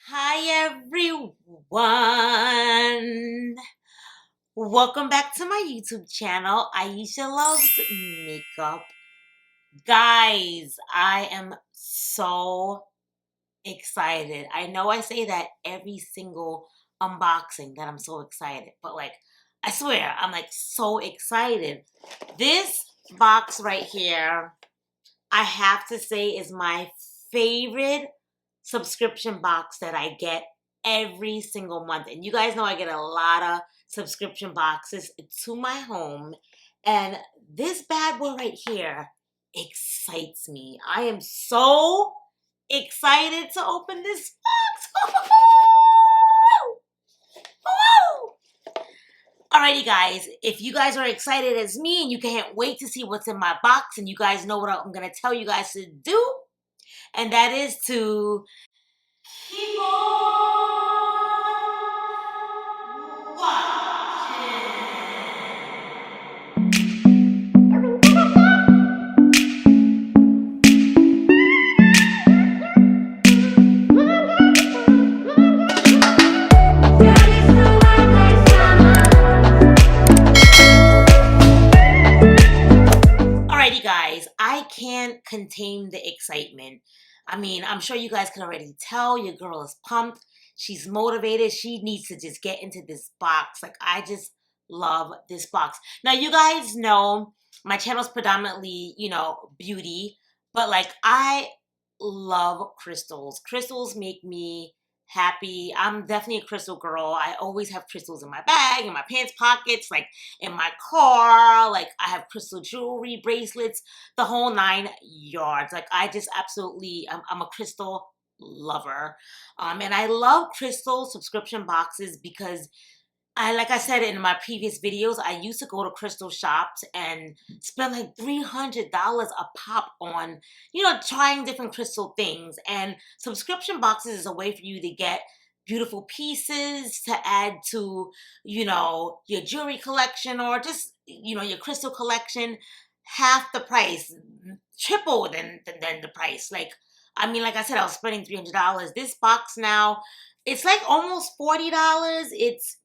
Hi everyone. Welcome back to my YouTube channel. Aisha Loves Makeup. Guys, I am so excited. I know I say that every single unboxing that I'm so excited, but I swear, I'm so excited. This box right here, I have to say, is my favorite subscription box that I get every single month. And you guys know I get a lot of subscription boxes to my home. And this bad boy right here excites me. I am so excited to open this box. Alrighty guys, if you guys are excited as me and you can't wait to see what's in my box and you guys know what I'm going to tell you guys to do, and that is to keep on watching. Alrighty guys, I can't contain the excitement. I mean, I'm sure you guys can already tell your girl is pumped. She's motivated. She needs to just get into this box. I just love this box. Now, you guys know my channel's predominantly, beauty, but I love crystals. Crystals make me happy. I'm definitely a crystal girl. I always have crystals in my bag, in my pants pockets, in my car. I have crystal jewelry, bracelets, the whole 9 yards. I just absolutely, I'm a crystal lover. And I love crystal subscription boxes because like I said in my previous videos, I used to go to crystal shops and spend $300 a pop on, trying different crystal things. And subscription boxes is a way for you to get beautiful pieces to add to, your jewelry collection or just, your crystal collection. Half the price, triple than the price. Like I said, I was spending $300. This box now, it's almost $40. It's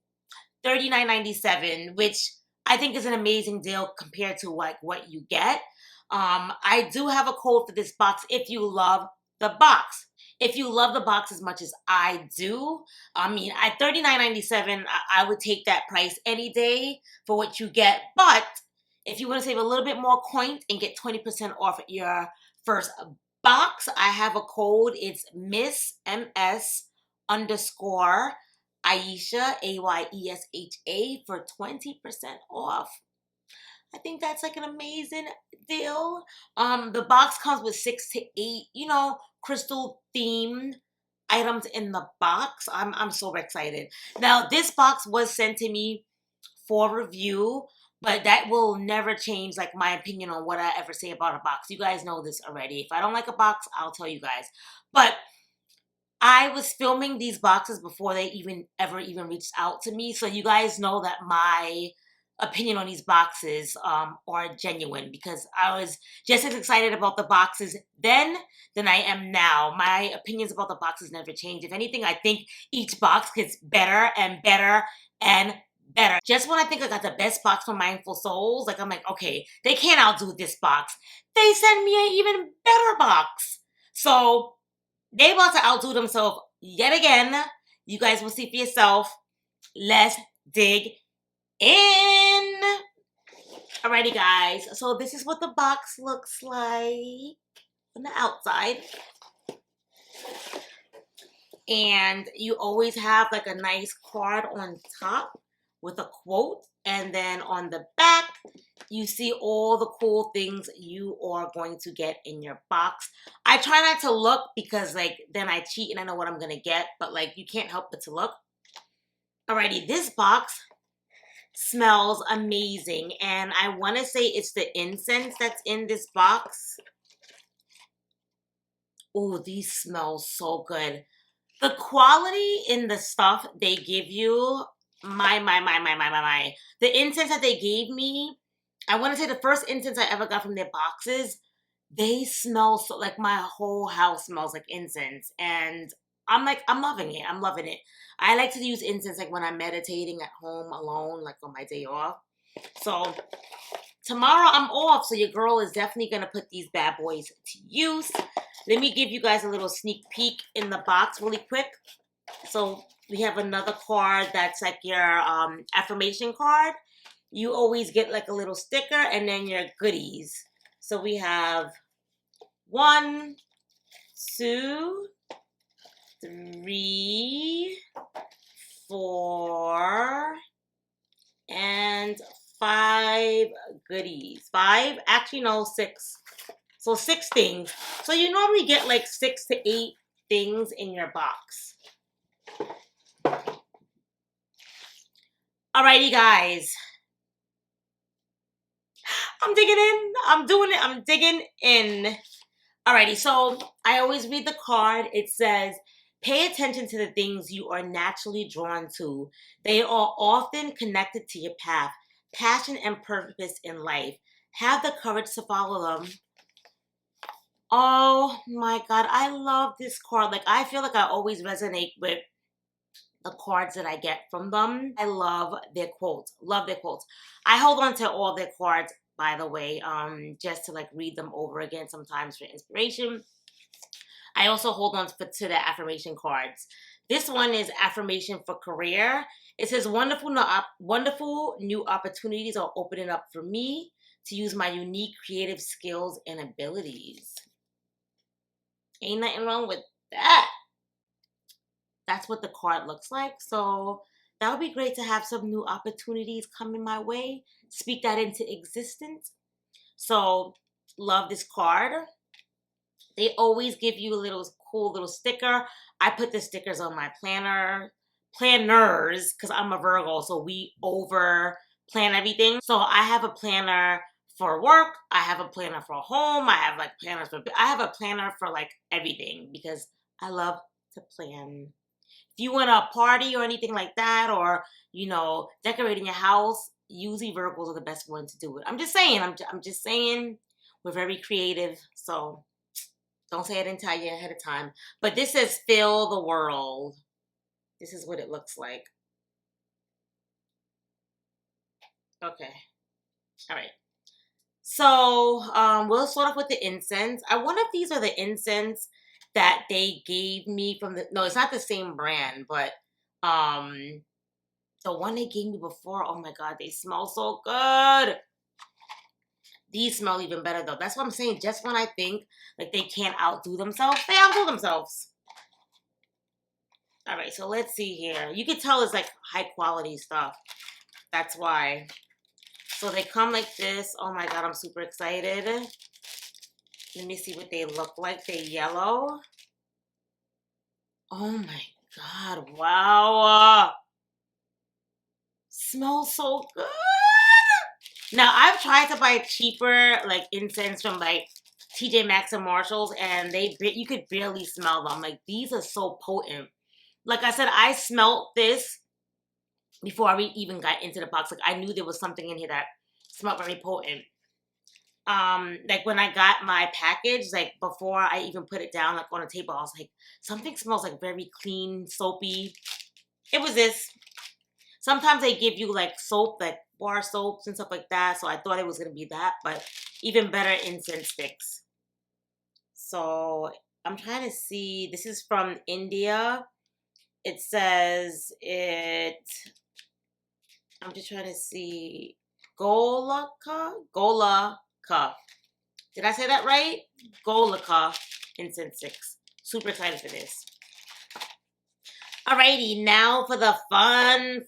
$39.97, which I think is an amazing deal compared to what you get. I do have a code for this box if you love the box. If you love the box as much as I do, I mean, at $39.97, I would take that price any day for what you get. But if you want to save a little bit more coin and get 20% off your first box, I have a code. It's Miss MS underscore Aisha, AYESHA, for 20% off. I think that's an amazing deal. The box comes with 6 to 8, crystal themed items in the box. I'm so excited. Now, this box was sent to me for review, but that will never change my opinion on what I ever say about a box. You guys know this already. If I don't like a box, I'll tell you guys. But I was filming these boxes before they ever reached out to me. So you guys know that my opinion on these boxes are genuine because I was just as excited about the boxes then than I am now. My opinions about the boxes never change. If anything, I think each box gets better and better and better. Just when I think I got the best box from Mindful Souls, I'm like, okay, they can't outdo this box. They send me an even better box. So they about to outdo themselves yet again. You guys will see for yourself. Let's dig in. Alrighty, guys. So this is what the box looks like on the outside. And you always have a nice card on top with a quote. And then on the back, you see all the cool things you are going to get in your box. I try not to look because then I cheat and I know what I'm going to get. But you can't help but to look. Alrighty, this box smells amazing. And I want to say it's the incense that's in this box. Oh, these smell so good. The quality in the stuff they give you, my. The incense that they gave me, I want to say the first incense I ever got from their boxes, they smell so, my whole house smells like incense. And I'm loving it. I'm loving it. I like to use incense like when I'm meditating at home alone, like on my day off. So tomorrow I'm off, so your girl is definitely gonna put these bad boys to use. Let me give you guys a little sneak peek in the box really quick. So we have another card that's like your affirmation card. You always get like a little sticker and then your goodies. So we have 1, 2, 3, 4, and 5 goodies. 5? Actually, no, 6. So 6 things. So you normally get like 6 to 8 things in your box. Alrighty, guys. I'm digging in. I'm doing it. I'm digging in. Alrighty, so I always read the card. It says, pay attention to the things you are naturally drawn to. They are often connected to your path, passion, and purpose in life. Have the courage to follow them. Oh my God, I love this card. Like, I feel like I always resonate with the cards that I get from them. I love their quotes. Love their quotes. I hold on to all their cards, by the way, just to like read them over again sometimes for inspiration. I also hold on to the affirmation cards. This one is affirmation for career. It says, wonderful new opportunities are opening up for me to use my unique creative skills and abilities. Ain't nothing wrong with that. That's what the card looks like. So that would be great to have some new opportunities coming my way. Speak that into existence. So love this card. They always give you a little cool little sticker. I put the stickers on my planners, because I'm a Virgo, so we over plan everything. So I have a planner for work. I have a planner for home. I have a planner for like everything, because I love to plan. If you want a party or anything like that, or, you know, decorating your house, usually Virgos are the best ones to do it. I'm just saying, I'm just saying, we're very creative, so don't say I didn't tell you ahead of time. But this says fill the world. This is what it looks like. Okay. All right. So we'll start off with the incense. I wonder if these are the incense that they gave me from no, it's not the same brand, but the one they gave me before, oh my God, they smell so good. These smell even better though. That's what I'm saying. Just when I think like they can't outdo themselves, they outdo themselves. All right, so let's see here. You can tell it's like high quality stuff. That's why. So they come like this. Oh my God, I'm super excited. Let me see what they look like. They're yellow. Oh my God, wow. Smells so good. Now, I've tried to buy cheaper like incense from like TJ Maxx and Marshalls, and you could barely smell them. Like, these are so potent. Like I said, I smelled this before I even got into the box. Like, I knew there was something in here that smelled very potent. Like when I got my package, like before I even put it down like on a table, I was like, something smells like very clean, soapy. It was this. Sometimes they give you like soap, like bar soaps and stuff like that. So I thought it was gonna be that, but even better, incense sticks. So I'm trying to see. This is from India. It says I'm just trying to see. Golaka? Did I say that right? Golaka incense sticks. Super excited for this. Alrighty, now for the fun.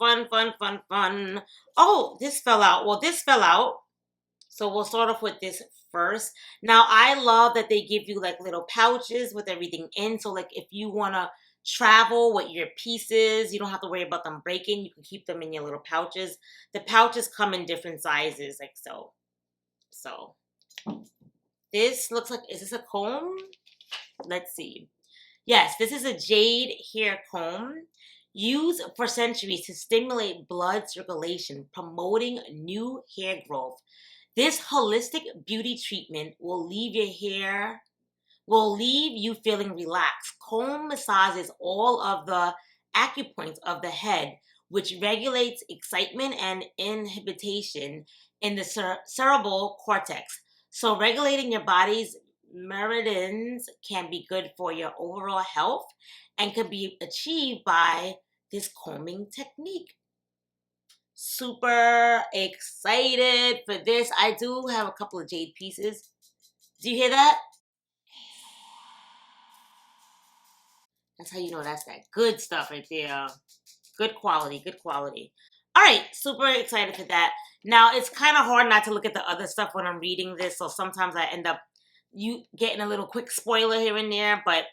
Oh, this fell out. Well, this fell out. So we'll start off with this first. Now, I love that they give you like little pouches with everything in. So like if you want to travel with your pieces, you don't have to worry about them breaking. You can keep them in your little pouches. The pouches come in different sizes, like so. So this looks like, is this a comb? Let's see. Yes, this is a jade hair comb used for centuries to stimulate blood circulation, promoting new hair growth. This holistic beauty treatment will leave your hair will leave you feeling relaxed. Comb massages all of the acupoints of the head, which regulates excitement and inhibition in the cerebral cortex. So, regulating your body's meridians can be good for your overall health and can be achieved by this combing technique. Super excited for this. I do have a couple of jade pieces. Do you hear that? That's how you know that's that good stuff right there. Good quality, good quality. All right, super excited for that. Now, it's kind of hard not to look at the other stuff when I'm reading this, so sometimes I end up you getting a little quick spoiler here and there, but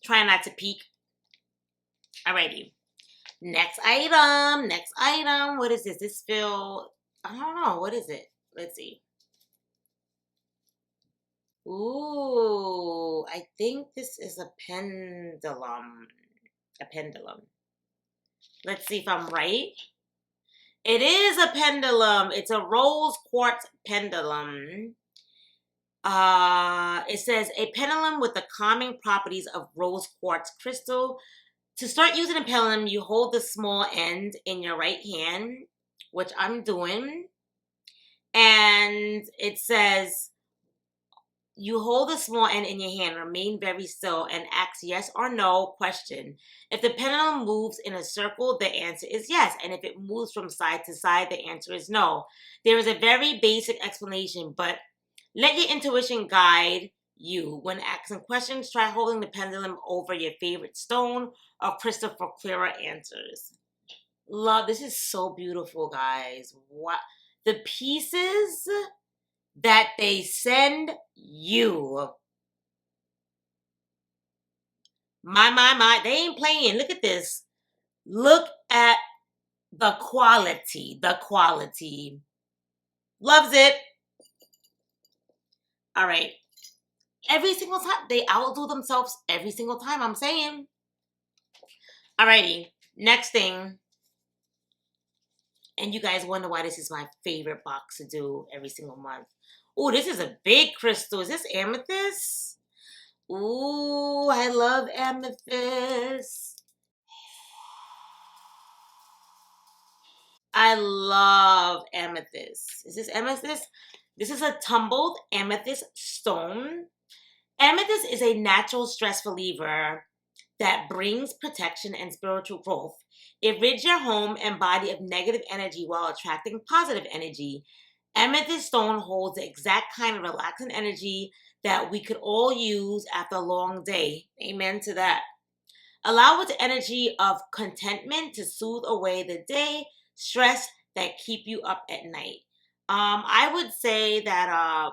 try not to peek. Alrighty. Next item. Next item. What is this? This feel, I don't know. What is it? Let's see. Ooh, I think this is a pendulum. A pendulum. Let's see if I'm right. It is a pendulum. It's a rose quartz pendulum. It says a pendulum with the calming properties of rose quartz crystal. To start using a pendulum, you hold the small end in your right hand, which I'm doing. And it says, you hold the small end in your hand, remain very still, and ask yes or no question. If the pendulum moves in a circle, the answer is yes. And if it moves from side to side, the answer is no. There is a very basic explanation, but let your intuition guide you. When asking questions, try holding the pendulum over your favorite stone or crystal for clearer answers. Love, this is so beautiful, guys. What the pieces that they send you. My, they ain't playing. Look at this. Look at the quality. The quality. Loves it. All right. Every single time. They outdo themselves every single time, I'm saying. Alrighty. Next thing. And you guys wonder why this is my favorite box to do every single month. Oh, this is a big crystal. Is this amethyst? Ooh, I love amethyst. I love amethyst. Is this amethyst? This is a tumbled amethyst stone. Amethyst is a natural stress reliever that brings protection and spiritual growth. It rids your home and body of negative energy while attracting positive energy. Amethyst stone holds the exact kind of relaxing energy that we could all use after a long day. Amen to that. Allow its energy of contentment to soothe away the day stress that keep you up at night. I would say that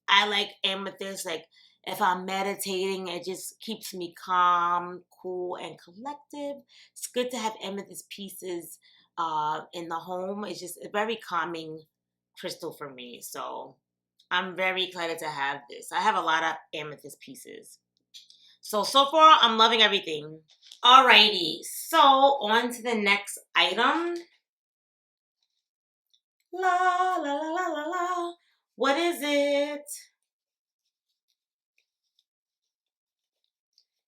I like amethyst. Like if I'm meditating, it just keeps me calm, cool, and collective. It's good to have amethyst pieces in the home. It's just a very calming crystal for me. So I'm very excited to have this. I have a lot of amethyst pieces. So far, I'm loving everything. Alrighty, so on to the next item. La, la, la, la, la, la. What is it?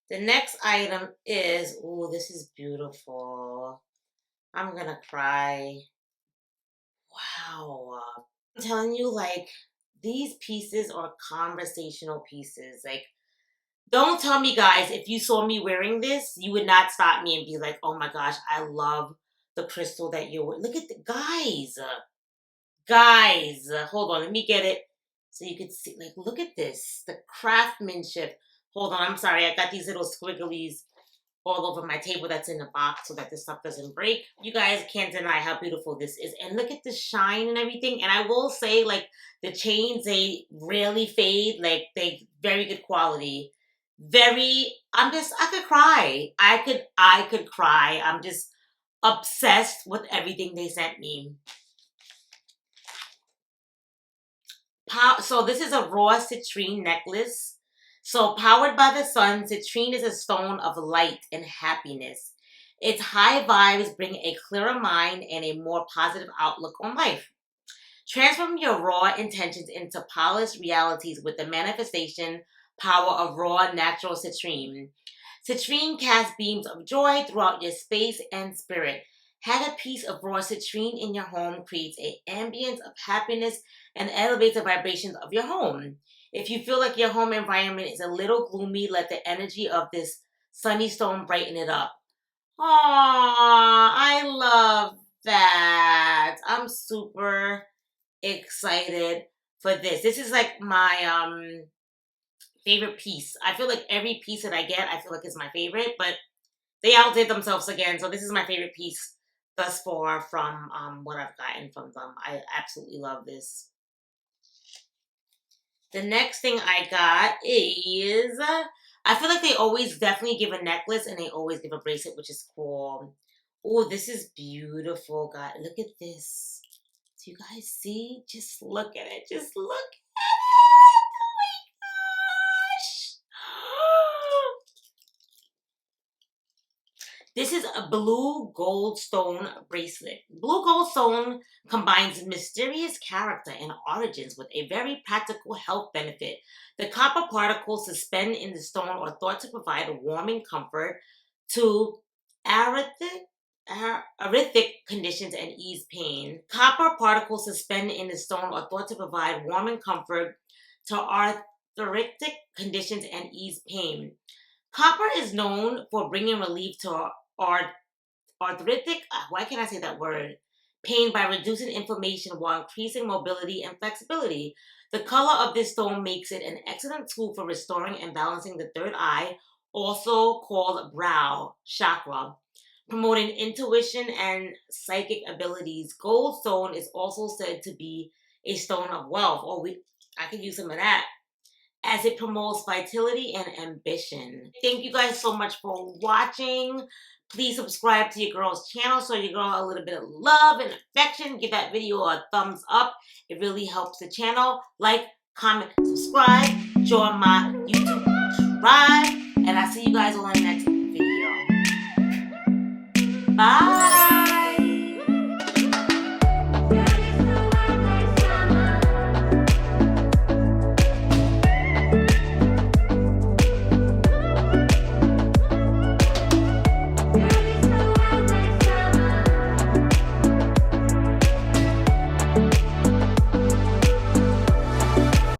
The next item is, oh, this is beautiful. I'm gonna cry. Wow. I'm telling you, like, these pieces are conversational pieces. Like, don't tell me, guys, if you saw me wearing this, you would not stop me and be like, oh my gosh, I love the crystal that you're wearing. Look at the guys. Guys, hold on, let me get it so you can see. Like, look at this. The craftsmanship. Hold on, I'm sorry. I got these little squigglies all over my table that's in the box so that this stuff doesn't break. You guys can't deny how beautiful this is. And look at the shine and everything. And I will say, like, the chains, they rarely fade. Like, they very good quality. I could cry. I could cry. I'm just obsessed with everything they sent me. So this is a raw citrine necklace. So powered by the sun, citrine is a stone of light and happiness. Its high vibes bring a clearer mind and a more positive outlook on life. Transform your raw intentions into polished realities with the manifestation power of raw, natural citrine. Citrine casts beams of joy throughout your space and spirit. Having a piece of raw citrine in your home creates an ambience of happiness and elevates the vibrations of your home. If you feel like your home environment is a little gloomy, let the energy of this sunny stone brighten it up. Aww, I love that. I'm super excited for this. This is like my favorite piece. I feel like every piece that I get, I feel like is my favorite, but they outdid themselves again. So this is my favorite piece thus far from what I've gotten from them. I absolutely love this. The next thing I got is, I feel like they always definitely give a necklace and they always give a bracelet, which is cool. Oh, this is beautiful, guys. Look at this. Do you guys see? Just look at it. Just look at it. Oh my gosh. This is a blue gold stone bracelet. Blue gold stone combines mysterious character and origins with a very practical health benefit. The copper particles suspended in the stone are thought to provide a warming comfort to arthritic conditions and ease pain. Copper particles suspended in the stone are thought to provide warming comfort to arthritic conditions and ease pain. Copper is known for bringing relief to arthritic, why can't I say that word? Pain by reducing inflammation while increasing mobility and flexibility. The color of this stone makes it an excellent tool for restoring and balancing the third eye, also called brow chakra, promoting intuition and psychic abilities. Gold stone is also said to be a stone of wealth. I could use some of that, as it promotes vitality and ambition. Thank you guys so much for watching. Please subscribe to your girl's channel, so your girl a little bit of love and affection. Give that video a thumbs up. It really helps the channel. Like, comment, subscribe, join my YouTube tribe, and I'll see you guys on the next video. Bye!